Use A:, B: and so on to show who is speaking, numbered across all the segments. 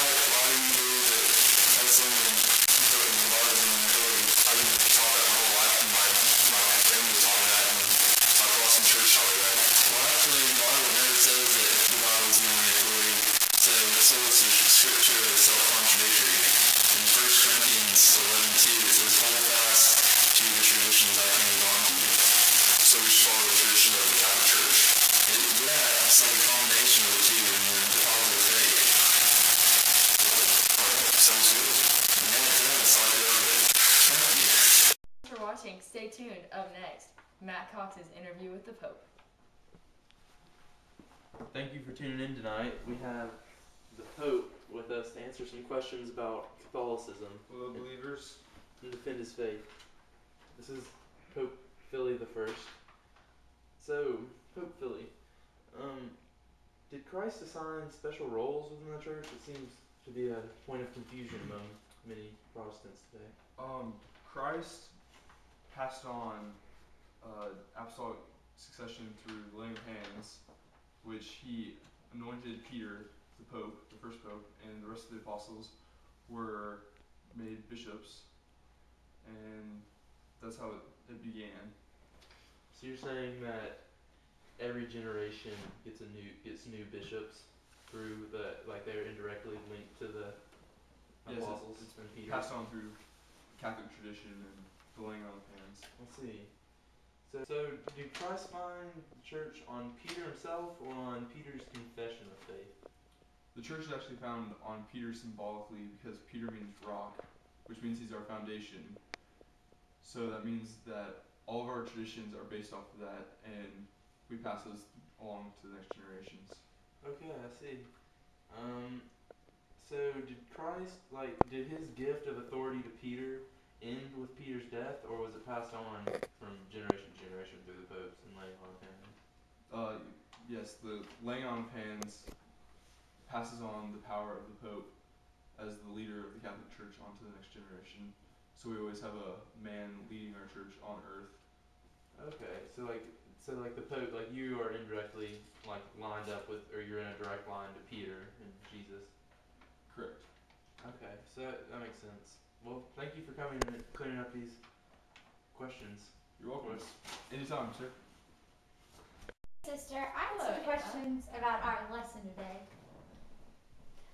A: why do you believe that that's only important larger than authority? I've been taught that my whole life, and my family taught me that, and my Boston church taught me that. Well, actually, the Bible never says that the Bible is the only authority. So it's a scripture that's self-contradictory. In 1 Corinthians 11:2, it says, hold fast to the traditions I handed on to you. So we should follow the tradition of the Catholic Church? Yeah, it's like a combination of the two in the deposit of faith. Alright, sounds good. Yeah, it does. I love it. Thank you.
B: Thanks for watching. Stay tuned. Up next, Matt Cox's interview with the Pope.
C: Thank you for tuning in tonight. We have the Pope with us to answer some questions about Catholicism.
D: Hello, believers.
C: And defend his faith. This is Pope Philly the First. So, Pope Philly, did Christ assign special roles within the church? It seems to be a point of confusion among many Protestants today.
D: Christ passed on apostolic succession through the laying of hands, which he anointed Peter, the Pope, the first Pope, and the rest of the apostles were made bishops, and that's how it began.
C: So you're saying that every generation gets new bishops through they're indirectly linked to the apostles and Peter.
D: Passed on through Catholic tradition and the laying on of hands.
C: Let's see. So did Christ find the church on Peter himself or on Peter's confession of faith?
D: The church is actually found on Peter symbolically because Peter means rock, which means he's our foundation. So that means that all of our traditions are based off of that, and we pass those along to the next generations.
C: Okay, I see. So did his gift of authority to Peter end with Peter's death, or was it passed on from generation to generation through the popes and laying on of hands?
D: Yes, the laying on of hands passes on the power of the Pope as the leader of the Catholic Church onto the next generation. So we always have a man leading our church on earth.
C: Okay, so the Pope, you are indirectly lined up with, or you're in a direct line to Peter and Jesus.
D: Correct.
C: Okay, so that makes sense. Well, thank you for coming and clearing up these questions.
D: You're welcome. Anytime, sir.
E: Sister, I have
B: Hello,
E: some
B: Anna.
E: questions about our lesson today.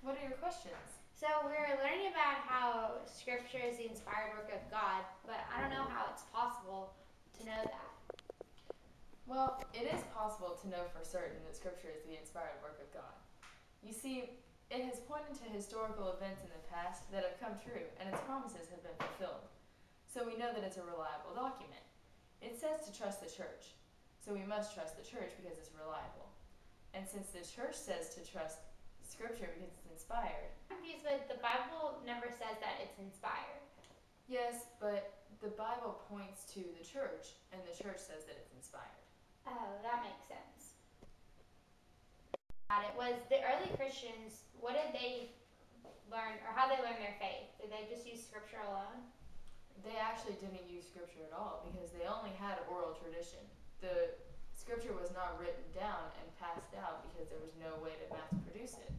B: What are your questions?
E: So we're learning about how Scripture is the inspired work of God, but I don't know how it's possible to know that.
B: Well, it is possible to know for certain that Scripture is the inspired work of God. You see, it has pointed to historical events in the past that have come true, and its promises have been fulfilled. So we know that it's a reliable document. It says to trust the church, so we must trust the church because it's reliable. And since the church says to trust Scripture because it's inspired.
E: I'm confused, but the Bible never says that it's inspired.
B: Yes, but the Bible points to the church, and the church says that it's inspired.
E: Oh, that makes sense. It was the early Christians, what did they learn, or how they learned their faith? Did they just use Scripture alone?
B: They actually didn't use Scripture at all because they only had oral tradition. The Scripture was not written down and passed out because there was no way to mass produce it.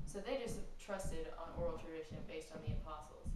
B: So they just trusted on oral tradition based on the apostles.